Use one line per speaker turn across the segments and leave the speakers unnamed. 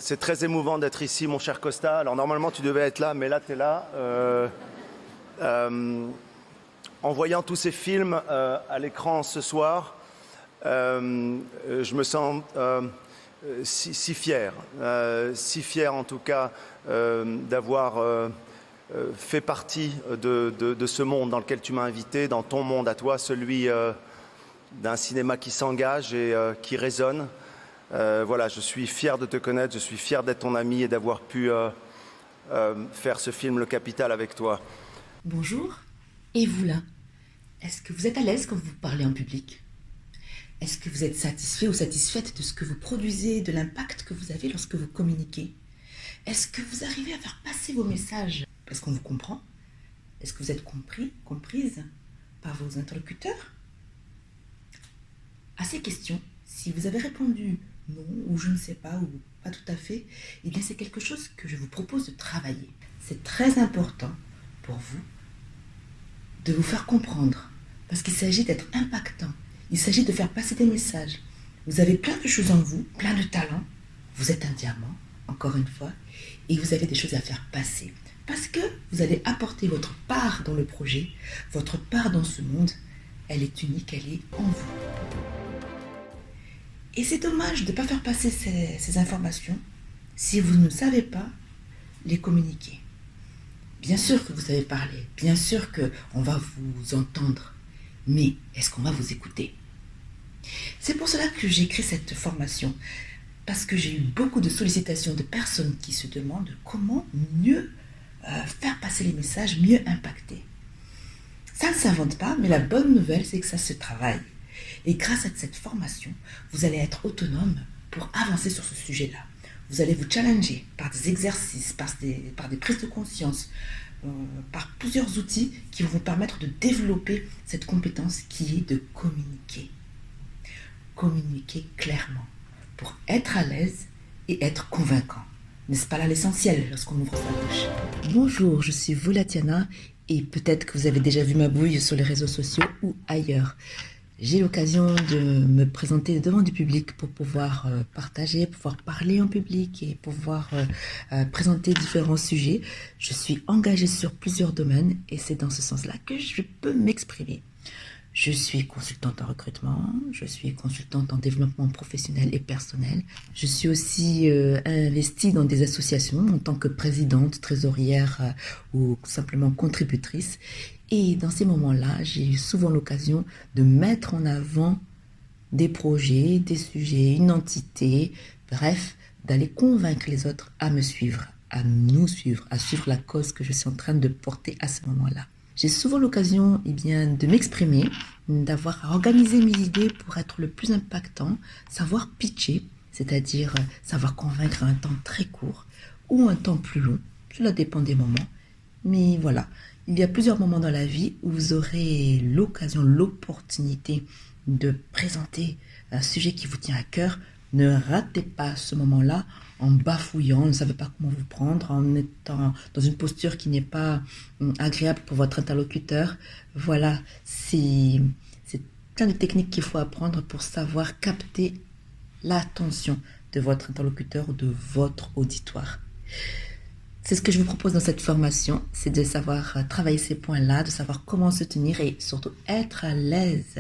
C'est très émouvant d'être ici, mon cher Costa. Alors normalement, tu devais être là, mais là, tu es là. En voyant tous ces films à l'écran ce soir, je me sens si fier. Si fier, en tout cas, d'avoir fait partie de ce monde dans lequel tu m'as invité, dans ton monde à toi, celui d'un cinéma qui s'engage et qui résonne. Voilà, je suis fier de te connaître, je suis fier d'être ton ami et d'avoir pu faire ce film Le Capital avec toi.
Bonjour, et vous là? Est-ce que vous êtes à l'aise quand vous parlez en public? Est-ce que vous êtes satisfait ou satisfaite de ce que vous produisez, de l'impact que vous avez lorsque vous communiquez? Est-ce que vous arrivez à faire passer vos messages? Est-ce qu'on vous comprend? Est-ce que vous êtes compris, comprise par vos interlocuteurs? À ces questions, si vous avez répondu non ou je ne sais pas ou pas tout à fait, eh bien c'est quelque chose que je vous propose de travailler. C'est très important pour vous de vous faire comprendre parce qu'il s'agit d'être impactant. Il s'agit de faire passer des messages. Vous avez plein de choses en vous, plein de talents. Vous êtes un diamant, encore une fois, et vous avez des choses à faire passer. Parce que vous allez apporter votre part dans le projet, votre part dans ce monde. Elle est unique, elle est en vous. Et c'est dommage de ne pas faire passer ces informations si vous ne savez pas les communiquer. Bien sûr que vous savez parler, bien sûr qu'on va vous entendre, mais est-ce qu'on va vous écouter? C'est pour cela que j'ai créé cette formation, parce que j'ai eu beaucoup de sollicitations de personnes qui se demandent comment mieux faire passer les messages, mieux impacter. Ça ne s'invente pas, mais la bonne nouvelle, c'est que ça se travaille. Et grâce à cette formation, vous allez être autonome pour avancer sur ce sujet-là. Vous allez vous challenger par des exercices, par des prises de conscience, par plusieurs outils qui vont vous permettre de développer cette compétence qui est de communiquer. Communiquer clairement pour être à l'aise et être convaincant. N'est-ce pas là l'essentiel lorsqu'on ouvre sa bouche? Bonjour, je suis Volatiana et peut-être que vous avez déjà vu ma bouille sur les réseaux sociaux ou ailleurs. J'ai l'occasion de me présenter devant du public pour pouvoir partager, pouvoir parler en public et pouvoir présenter différents sujets. Je suis engagée sur plusieurs domaines et c'est dans ce sens-là que je peux m'exprimer. Je suis consultante en recrutement, je suis consultante en développement professionnel et personnel. Je suis aussi investie dans des associations en tant que présidente, trésorière ou simplement contributrice. Et dans ces moments-là, j'ai eu souvent l'occasion de mettre en avant des projets, des sujets, une entité, bref, d'aller convaincre les autres à me suivre, à nous suivre, à suivre la cause que je suis en train de porter à ce moment-là. J'ai souvent l'occasion de m'exprimer, d'avoir à organiser mes idées pour être le plus impactant, savoir pitcher, c'est-à-dire savoir convaincre à un temps très court ou un temps plus long. Cela dépend des moments. Mais voilà, il y a plusieurs moments dans la vie où vous aurez l'occasion, l'opportunité de présenter un sujet qui vous tient à cœur. Ne ratez pas ce moment-là en bafouillant, ne savez pas comment vous prendre, en étant dans une posture qui n'est pas agréable pour votre interlocuteur. Voilà, c'est plein de techniques qu'il faut apprendre pour savoir capter l'attention de votre interlocuteur ou de votre auditoire. C'est ce que je vous propose dans cette formation, c'est de savoir travailler ces points-là, de savoir comment se tenir et surtout être à l'aise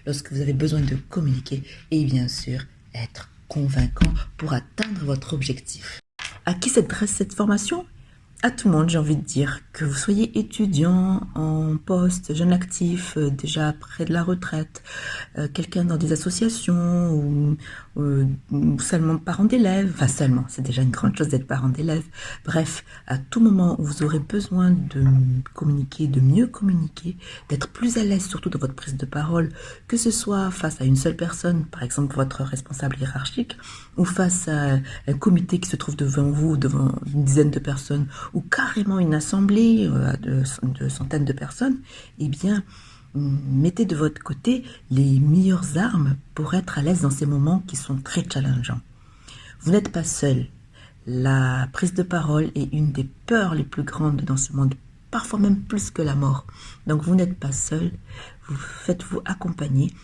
lorsque vous avez besoin de communiquer et bien sûr être convaincant pour atteindre votre objectif. À qui s'adresse cette formation? À tout le monde, j'ai envie de dire, que vous soyez étudiant, en poste, jeune actif, déjà près de la retraite, quelqu'un dans des associations ou seulement parent d'élèves, enfin seulement, c'est déjà une grande chose d'être parent d'élèves. Bref, à tout moment où vous aurez besoin de communiquer, de mieux communiquer, d'être plus à l'aise surtout dans votre prise de parole, que ce soit face à une seule personne, par exemple votre responsable hiérarchique, ou face à un comité qui se trouve devant vous, devant une dizaine de personnes, ou carrément une assemblée de centaines de personnes, eh bien, mettez de votre côté les meilleures armes pour être à l'aise dans ces moments qui sont très challengeants. Vous n'êtes pas seul. La prise de parole est une des peurs les plus grandes dans ce monde, parfois même plus que la mort. Donc vous n'êtes pas seul, faites-vous accompagner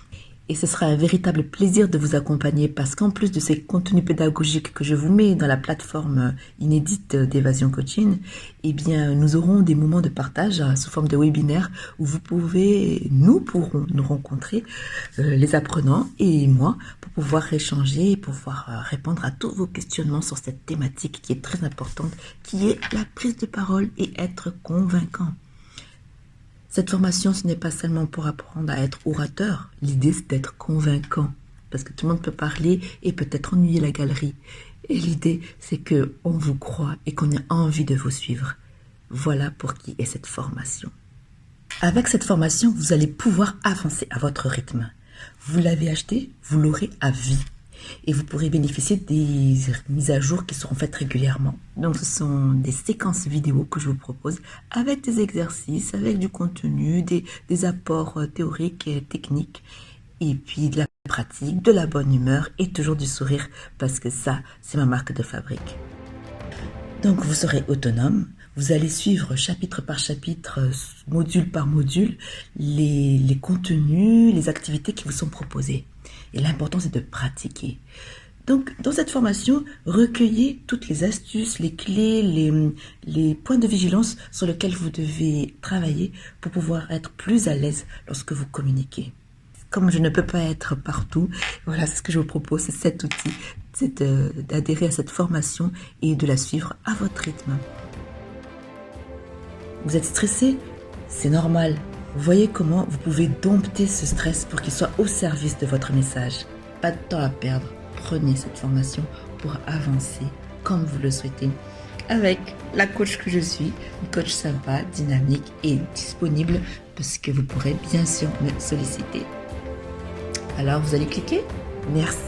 Et ce sera un véritable plaisir de vous accompagner parce qu'en plus de ces contenus pédagogiques que je vous mets dans la plateforme inédite d'Évasion Coaching, eh bien, nous aurons des moments de partage sous forme de webinaire où nous pourrons nous rencontrer, les apprenants et moi, pour pouvoir échanger et pouvoir répondre à tous vos questionnements sur cette thématique qui est très importante, qui est la prise de parole et être convaincant. Cette formation, ce n'est pas seulement pour apprendre à être orateur. L'idée, c'est d'être convaincant. Parce que tout le monde peut parler et peut-être ennuyer la galerie. Et l'idée, c'est qu'on vous croit et qu'on ait envie de vous suivre. Voilà pour qui est cette formation. Avec cette formation, vous allez pouvoir avancer à votre rythme. Vous l'avez acheté, vous l'aurez à vie. Et vous pourrez bénéficier des mises à jour qui seront faites régulièrement. Donc ce sont des séquences vidéo que je vous propose avec des exercices, avec du contenu, des apports théoriques et techniques, et puis de la pratique, de la bonne humeur et toujours du sourire parce que ça, c'est ma marque de fabrique. Donc vous serez autonome, vous allez suivre chapitre par chapitre, module par module, les contenus, les activités qui vous sont proposées. Et l'important, c'est de pratiquer. Donc, dans cette formation, recueillez toutes les astuces, les clés, les points de vigilance sur lesquels vous devez travailler pour pouvoir être plus à l'aise lorsque vous communiquez. Comme je ne peux pas être partout, voilà, c'est ce que je vous propose, c'est cet outil, c'est d'adhérer à cette formation et de la suivre à votre rythme. Vous êtes stressé? C'est normal. Voyez comment vous pouvez dompter ce stress pour qu'il soit au service de votre message. Pas de temps à perdre. Prenez cette formation pour avancer comme vous le souhaitez. Avec la coach que je suis, une coach sympa, dynamique et disponible parce que vous pourrez bien sûr me solliciter. Alors vous allez cliquer? Merci.